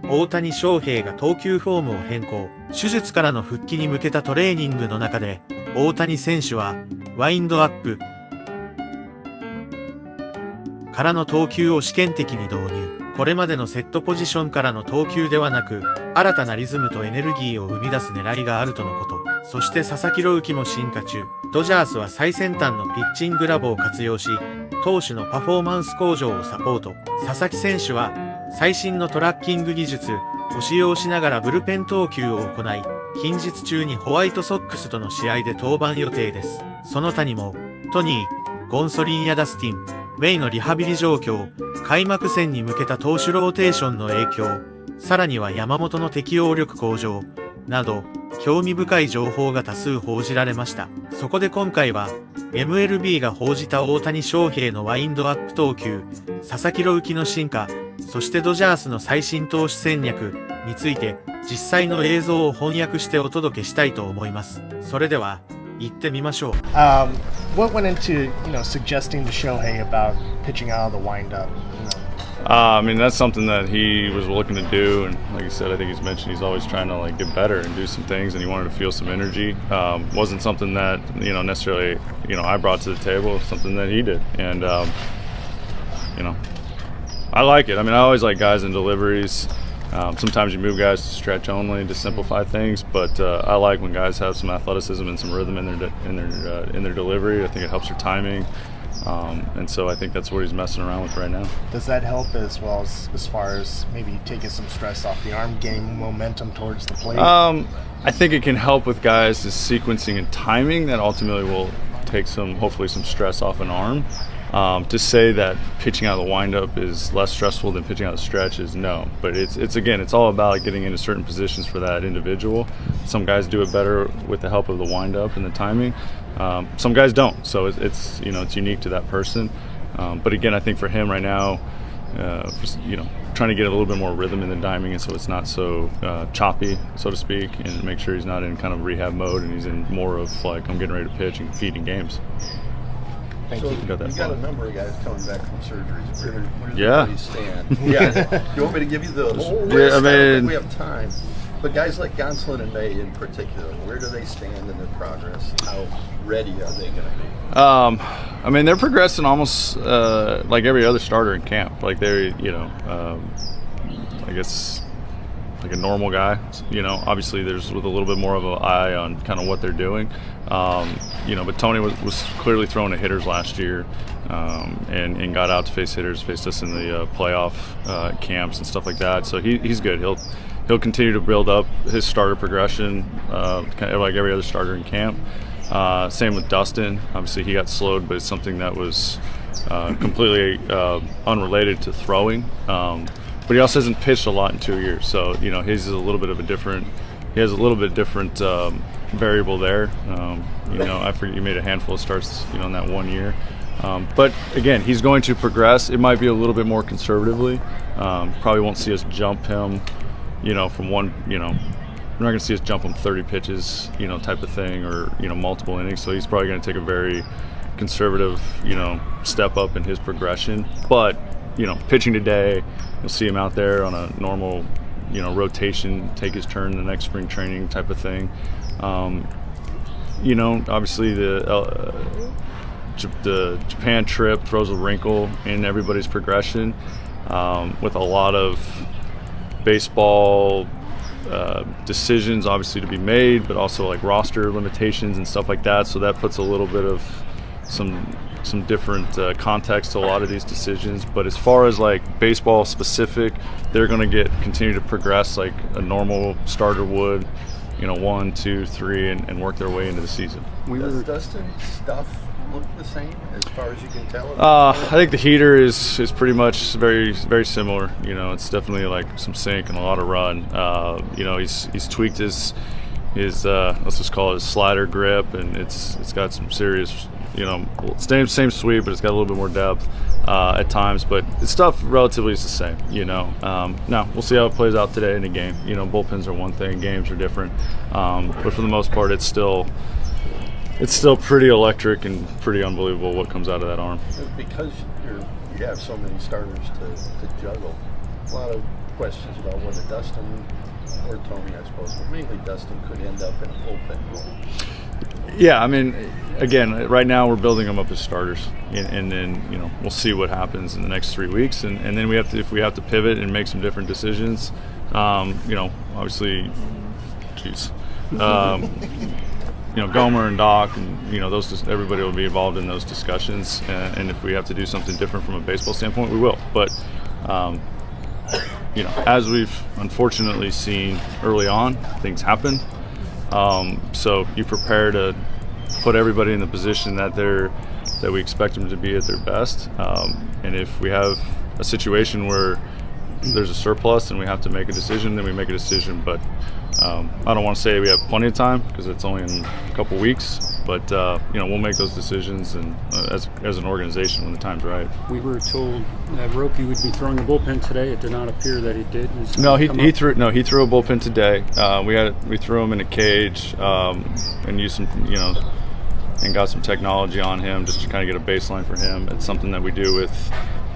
大谷翔平が投球フォームを変更。手術からの復帰に向けたトレーニングの中で、大谷選手は、ワインドアップからの投球を試験的に導入。これまでのセットポジションからの投球ではなく、新たなリズムとエネルギーを生み出す狙いがあるとのこと。そして佐々木朗希も進化中。ドジャースは最先端のピッチングラボを活用し、投手のパフォーマンス向上をサポート。佐々木選手は、最新のトラッキング技術を使用しながらブルペン投球を行い、近日中にホワイトソックスとの試合で登板予定です。その他にも、トニー、ゴンソリンやダスティン、ウェイのリハビリ状況、開幕戦に向けた投手ローテーションの影響、さらには山本の適応力向上、など、興味深い情報が多数報じられました。そこで今回は、MLB が報じた大谷翔平のワインドアップ投球、佐々木朗希の進化、そしてドジャースの最新投手戦略について、実際の映像を翻訳してお届けしたいと思います。それでは、行ってみましょう。What went into suggesting to Shohei about pitching out of the windup? I mean, that's something that he was looking to do, and like I said, I think he's mentioned he's always trying to get better and do some things, and he wanted to feel some energy. Wasn't something that necessarily I brought to the table. Something that he did, and I like it. I mean, I always like guys in deliveries. Sometimes you move guys to stretch only to simplify things, but I like when guys have some athleticism and some rhythm in their delivery. I think it helps their timing, and so I think that's what he's messing around with right now. Does that help as well as far as maybe taking some stress off the arm, gaining momentum towards the plate? I think it can help with guys' sequencing and timing that ultimately will take hopefully some stress off an arm. To say that pitching out of the windup is less stressful than pitching out of the stretch is no. But it's all about getting into certain positions for that individual. Some guys do it better with the help of the windup and the timing. Some guys don't. So it's unique to that person. But again, I think for him right now, trying to get a little bit more rhythm in the timing, and so it's not so choppy, so to speak, and make sure he's not in kind of rehab mode and he's in more of I'm getting ready to pitch and compete in games. Thank so you. You got a number of guys coming back from surgeries. Where do Yeah. they stand? Yeah. You want me to give you the whole list? Yeah, I don't think mean, we have time. But guys like Gonsolin and May in particular, where do they stand in their progress? How ready are they going to be? I mean, they're progressing almost like every other starter in camp. Like they're, I guess like a normal guy. Obviously there's with a little bit more of an eye on kind of what they're doing. But Tony was clearly throwing to hitters last year, and got out to face hitters, faced us in the playoff camps and stuff like that. So he's good. He'll continue to build up his starter progression, kind of like every other starter in camp. Same with Dustin. Obviously he got slowed, but it's something that was completely unrelated to throwing. But he also hasn't pitched a lot in 2 years, so his is a little bit of a different. He has a little bit different variable there. I forget, he made a handful of starts, in that 1 year. But again, he's going to progress. It might be a little bit more conservatively. Probably won't see us jump him, from one. We're not going to see us jump him 30 pitches, type of thing, or multiple innings. So he's probably going to take a very conservative, step up in his progression. But pitching today, you'll see him out there on a normal, rotation, take his turn in the next spring training type of thing. Obviously the Japan trip throws a wrinkle in everybody's progression, with a lot of baseball decisions obviously to be made, but also like roster limitations and stuff like that. So that puts a little bit of some different context to a lot of these decisions. But as far as baseball specific, they're going to continue to progress like a normal starter would, 1, 2, 3, and work their way into the season. Does Dustin's stuff look the same as far as you can tell? I think the heater is pretty much very, very similar. It's definitely some sink and a lot of run. He's tweaked his let's just call it his slider grip, and it's got some serious, same sweep, but it's got a little bit more depth at times. But the stuff relatively is the same. Now we'll see how it plays out today in the game. Bullpens are one thing, games are different. But for the most part, it's still pretty electric and pretty unbelievable what comes out of that arm. Because you have so many starters to juggle, a lot of questions about whether Dustin or Tony, I suppose, but mainly Dustin, could end up in a bullpen role. Yeah, I mean, again, right now we're building them up as starters, and then we'll see what happens in the next 3 weeks, and then if we have to pivot and make some different decisions, obviously, Gomer and Doc, and everybody will be involved in those discussions, and if we have to do something different from a baseball standpoint, we will. But as we've unfortunately seen early on, things happen. So you prepare to put everybody in the position that we expect them to be at their best. And if we have a situation where there's a surplus and we have to make a decision, then we make a decision. But I don't want to say we have plenty of time because it's only in a couple weeks. But we'll make those decisions and as an organization when the time's right. We were told that Roki would be throwing a bullpen today. It did not appear that he did. He threw a bullpen today. We threw him in a cage and used some and got some technology on him just to kind of get a baseline for him. It's something that we do with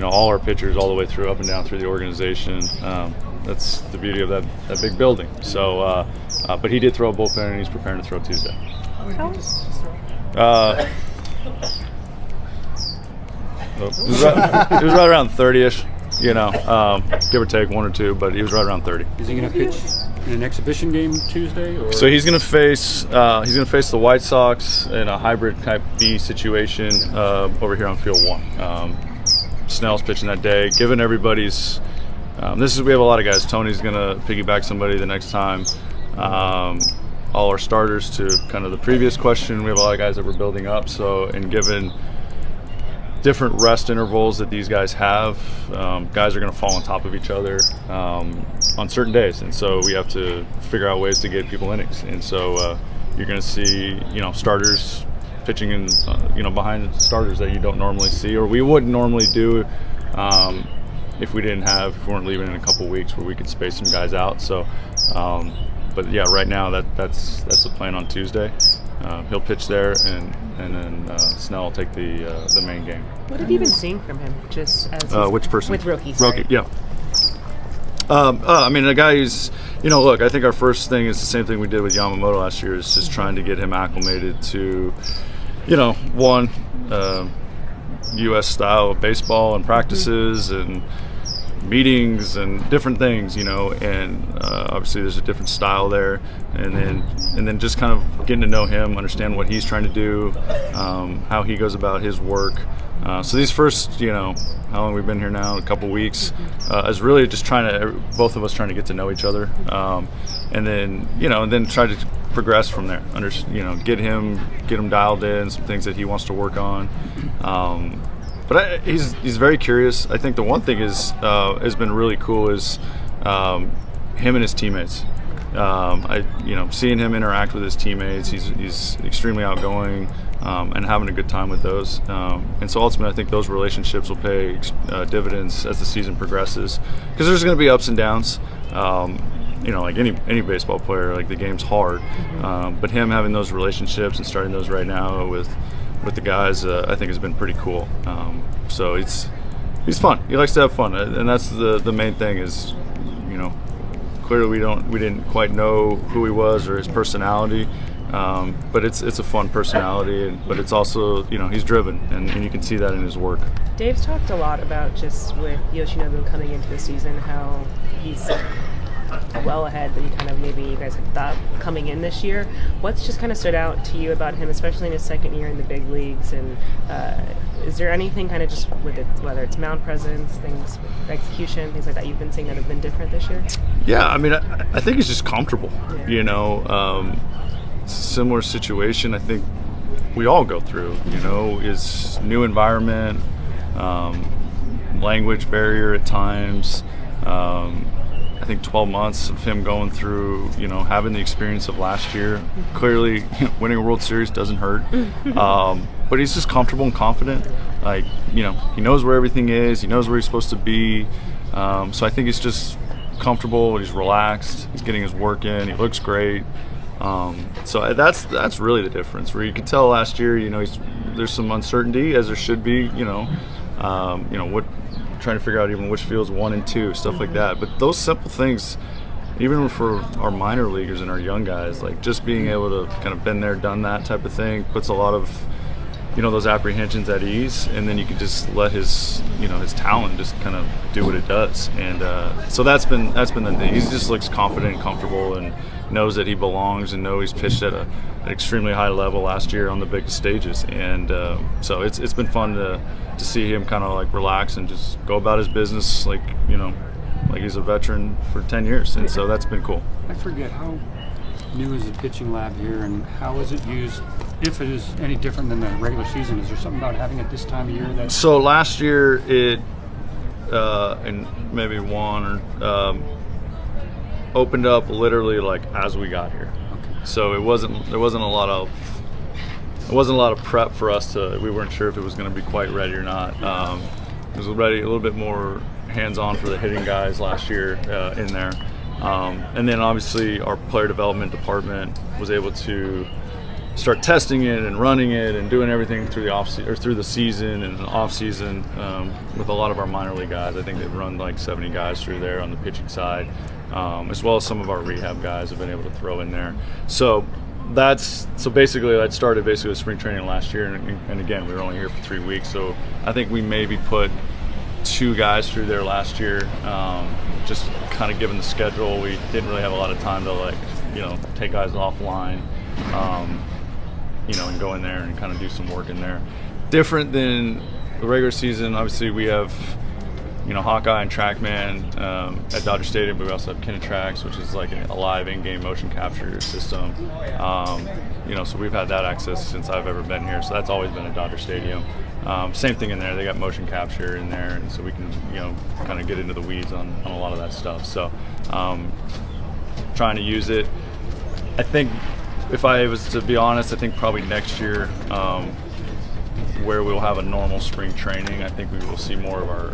all our pitchers all the way through, up and down through the organization. That's the beauty of that big building. So, but he did throw a bullpen and he's preparing to throw Tuesday. It was right around 30-ish, give or take 1 or 2, but he was right around 30. Is he going to pitch in an exhibition game Tuesday? Or? So he's going to face the White Sox in a hybrid type B situation over here on Field 1. Snell's pitching that day. Given everybody's, we have a lot of guys. Tony's going to piggyback somebody the next time. All our starters, to kind of the previous question, we have a lot of guys that we're building up. So, and given different rest intervals that these guys have, guys are going to fall on top of each other on certain days, and so we have to figure out ways to get people innings. And so you're going to see starters pitching in behind starters that you don't normally see, or we wouldn't normally do if we weren't leaving in a couple weeks, where we could space some guys out. So but yeah, right now that's the plan on Tuesday. He'll pitch there, and then Snell will take the main game. What have you been seeing from him? Just as which person? With Roki. Sorry. Roki, yeah. I mean, a guy who's, look, I think our first thing is the same thing we did with Yamamoto last year, is just trying to get him acclimated to, one, U.S. style of baseball and practices and meetings and different things, and obviously there's a different style there, and then just kind of getting to know him, understand what he's trying to do, how he goes about his work. So these first, how long we've been here now, a couple weeks, is really just both of us trying to get to know each other, and then try to progress from there. Get him dialed in, some things that he wants to work on. But he's very curious. I think the one thing has been really cool is him and his teammates. Seeing him interact with his teammates, he's extremely outgoing and having a good time with those. And so ultimately, I think those relationships will pay dividends as the season progresses, because there's going to be ups and downs. Like any baseball player, like the game's hard. But him having those relationships and starting those right now with the guys, I think has been pretty cool. So he's fun. He likes to have fun, and that's the main thing. Is clearly we didn't quite know who he was or his personality, but it's a fun personality, but it's also he's driven, and you can see that in his work. Dave's talked a lot about, just with Yoshinobu coming into the season, how he's well ahead than kind of maybe you guys had thought coming in this year. What's just kind of stood out to you about him, especially in his second year in the big leagues? And is there anything kind of just with it, whether it's mound presence, things, execution, things like that, you've been seeing that have been different this year? Yeah, I mean, I think he's just comfortable. Yeah. It's a similar situation I think we all go through. Is new environment, language barrier at times. I think 12 months of him going through, having the experience of last year. Clearly, winning a World Series doesn't hurt. But he's just comfortable and confident. Like, he knows where everything is. He knows where he's supposed to be. So I think he's just comfortable. He's relaxed. He's getting his work in. He looks great. So that's really the difference. Where you could tell last year, there's some uncertainty, as there should be. trying to figure out even which fields 1 and 2, stuff like that. But those simple things, even for our minor leaguers and our young guys, like just being able to kind of been there, done that type of thing, puts a lot of, those apprehensions at ease, and then you can just let his talent just kind of do what it does. And so that's been the thing. He just looks confident and comfortable and knows that he belongs and knows he's pitched at an extremely high level last year on the biggest stages. And so it's been fun to see him kind of like relax and just go about his business like he's a veteran for 10 years. And so that's been cool. I forget, how new is the pitching lab here, and how is it used, if it is any different than the regular season? Is there something about having it this time of year that... So last year it, and maybe opened up literally like as we got here. Okay. So there wasn't a lot of prep for us we weren't sure if it was going to be quite ready or not. It was ready a little bit more hands-on for the hitting guys last year in there. And then obviously our player development department was able to start testing it and running it and doing everything through the season and the off season with a lot of our minor league guys. I think they've run like 70 guys through there on the pitching side, as well as some of our rehab guys have been able to throw in there. So basically that started with spring training last year, and again, we were only here for 3 weeks. So I think we maybe put 2 guys through there last year, just kind of given the schedule. We didn't really have a lot of time to take guys offline, and go in there and kind of do some work in there. Different than the regular season, obviously we have, Hawkeye and TrackMan at Dodger Stadium, but we also have Kinetrax, which is like a live in-game motion capture system. So we've had that access since I've ever been here. So that's always been at Dodger Stadium. Same thing in there. They got motion capture in there, and so we can, kind of get into the weeds on a lot of that stuff. So trying to use it. I think if I was to be honest, I think probably next year, where we'll have a normal spring training, I think we will see more of our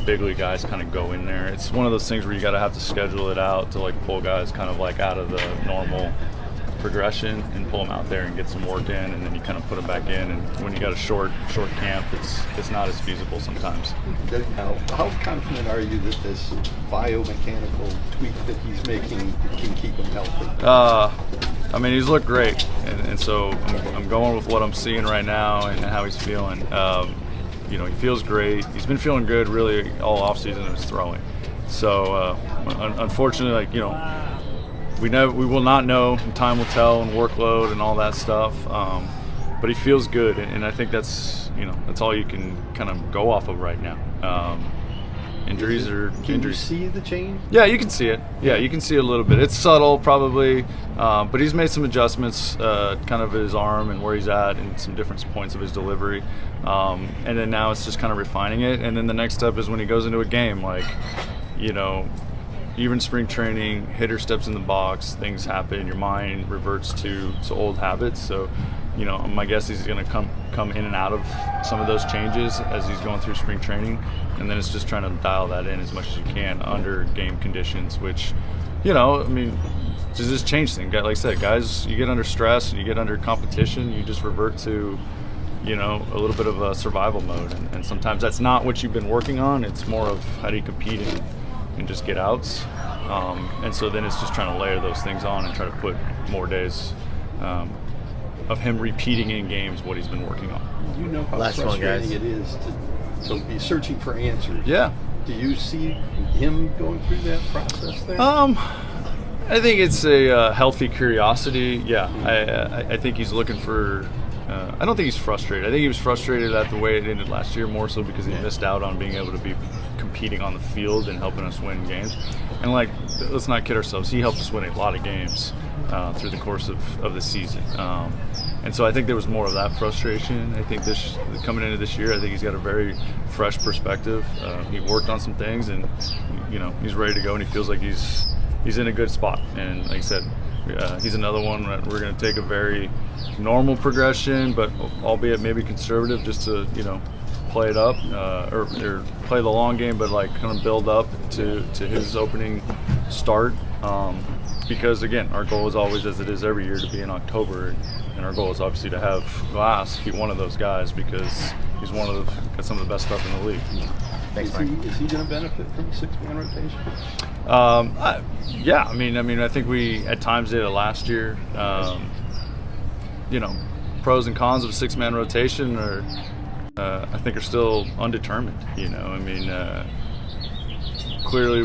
big league guys kind of go in there. It's one of those things where you got to have to schedule it out to like pull guys kind of like out of the normal progression and pull them out there and get some work in, and then you kind of put them back in. And when you got a short camp, it's not as feasible sometimes. How confident are you that this biomechanical tweak that he's making can keep him healthy? He's looked great, and so I'm going with what I'm seeing right now and how he's feeling. He feels great. He's been feeling good really all off season in his throwing. So unfortunately, we will not know. Time will tell, and workload and all that stuff. But he feels good, and I think that's all you can kind of go off of right now. Injuries are Can injuries. you see the change? Yeah, you can see it. Yeah, you can see it a little bit. It's subtle, probably, but he's made some adjustments, kind of his arm and where he's at, and some different points of his delivery. And then now it's just kind of refining it. And then the next step is when he goes into a game, even spring training, hitter steps in the box, things happen, your mind reverts to old habits. So, my guess is he's going to come in and out of some of those changes as he's going through spring training, and then it's just trying to dial that in as much as you can under game conditions, which, just change things. Like I said, guys, you get under stress, you get under competition, you just revert to, a little bit of a survival mode, and sometimes that's not what you've been working on. It's more of how do you compete and just get outs, and so then it's just trying to layer those things on and try to put more days of him repeating in games what he's been working on. You know how Last one, frustrating guys. it is to be searching for answers. Yeah. Do you see him going through that process there? I think it's a healthy curiosity. Yeah, I think he's looking for. I don't think he's frustrated. I think he was frustrated at the way it ended last year, more so because he missed out on being able to be competing on the field and helping us win games. And let's not kid ourselves, he helped us win a lot of games through the course of the season. And so I think there was more of that frustration. I think coming into this year, I think he's got a very fresh perspective. He worked on some things, and he's ready to go, and he feels like he's in a good spot. And like I said, he's another one that we're going to take a very normal progression, but albeit maybe conservative, just to play it up or play the long game, but kind of build up to his opening start. Because again, our goal is always, as it is every year, to be in October, and our goal is obviously to have Glass be one of those guys, because he's got some of the best stuff in the league. Thanks, Is he going to benefit from a six-man rotation? Yeah, I mean, I think we at times did it last year. You know, pros and cons of a six-man rotation are, I think, are still undetermined. You know, I mean, clearly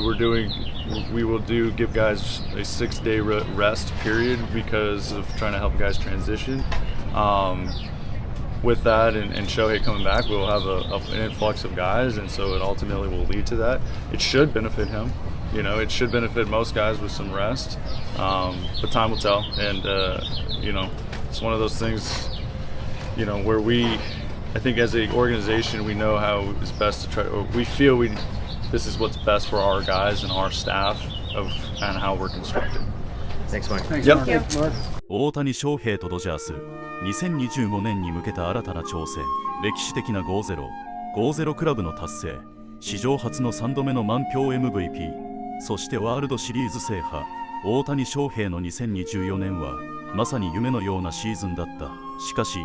we will give guys a 6-day rest period because of trying to help guys transition. With that and Shohei coming back, we'll have an influx of guys, and so it ultimately will lead to that. It should benefit him. You know, it should benefit most guys with some rest, but time will tell. And you know, it's one of those things, you know, where I think as an organization, we know how it's best to try, or we feel this is what's best for our guys and our staff and how we're constructed. Thanks, Mike. Thanks, Yep. Mark. Thank you. Mark. 大谷翔平とドジャース2025年に向けた新たな挑戦、歴史的な 5-0 クラブの達成、史上初の3度目の満票 MVP、 そしてワールドシリーズ制覇。大谷翔平の2024年はまさに夢のようなシーズンだった。しかし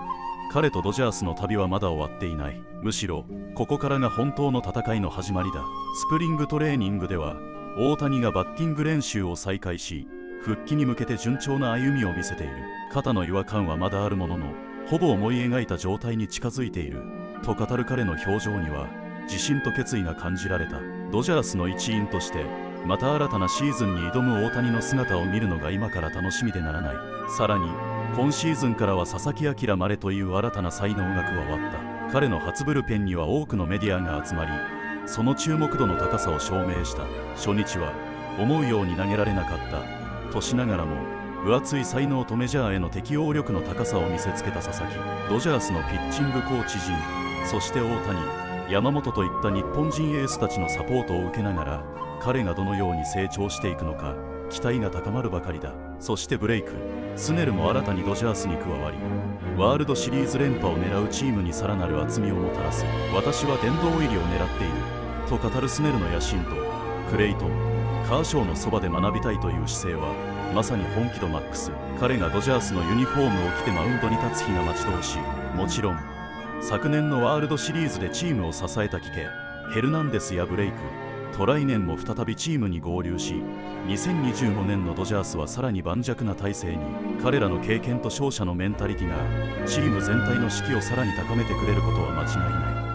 彼とドジャースの旅はまだ終わっていない。むしろここからが本当の戦いの始まりだ。スプリングトレーニングでは大谷がバッティング練習を再開し、復帰に向けて順調な歩みを見せている。肩の違和感はまだあるものの、ほぼ思い描いた状態に近づいていると語る彼の表情には自信と決意が感じられた。ドジャースの一員としてまた新たなシーズンに挑む大谷の姿を見るのが今から楽しみでならない。さらに今シーズンからは佐々木朗までという新たな才能が加わった。彼の初ブルペンには多くのメディアが集まり、その注目度の高さを証明した。初日は思うように投げられなかったとしながらも、分厚い才能とメジャーへの適応力の高さを見せつけた佐々木。ドジャースのピッチングコーチ陣、そして大谷、山本といった日本人エースたちのサポートを受けながら、彼がどのように成長していくのか期待が高まるばかりだ。そしてブレイク・スネルも新たにドジャースに加わり、ワールドシリーズ連覇を狙うチームにさらなる厚みをもたらす。私は殿堂入りを狙っていると語るスネルの野心と、クレイトン・カーショーのそばで学びたいという姿勢はまさに本気度マックス。彼がドジャースのユニフォームを着てマウンドに立つ日が待ち遠しい。もちろん昨年のワールドシリーズでチームを支えたキケ・ヘルナンデスやブレイクと来年も再びチームに合流し、2025年のドジャースはさらに盤石な体制に。彼らの経験と勝者のメンタリティがチーム全体の士気をさらに高めてくれることは間違い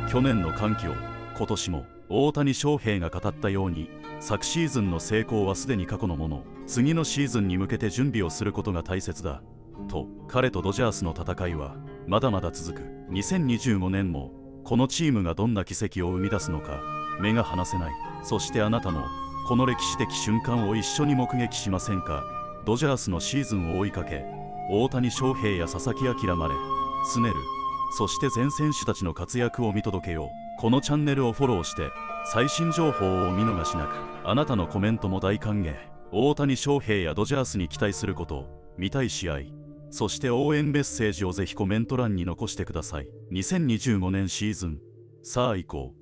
ない。去年の歓喜を今年も大谷翔平が語ったように、昨シーズンの成功はすでに過去のもの。次のシーズンに向けて準備をすることが大切だと、彼とドジャースの戦いはまだまだ続く。2025年もこのチームがどんな奇跡を生み出すのか目が離せない。そしてあなたもこの歴史的瞬間を一緒に目撃しませんか。ドジャースのシーズンを追いかけ、大谷翔平や佐々木朗まで、スネル、そして全選手たちの活躍を見届けよう。このチャンネルをフォローして最新情報をお見逃しなく。あなたのコメントも大歓迎。大谷翔平やドジャースに期待すること、見たい試合、そして応援メッセージをぜひコメント欄に残してください。2025年シーズン、さあ行こう。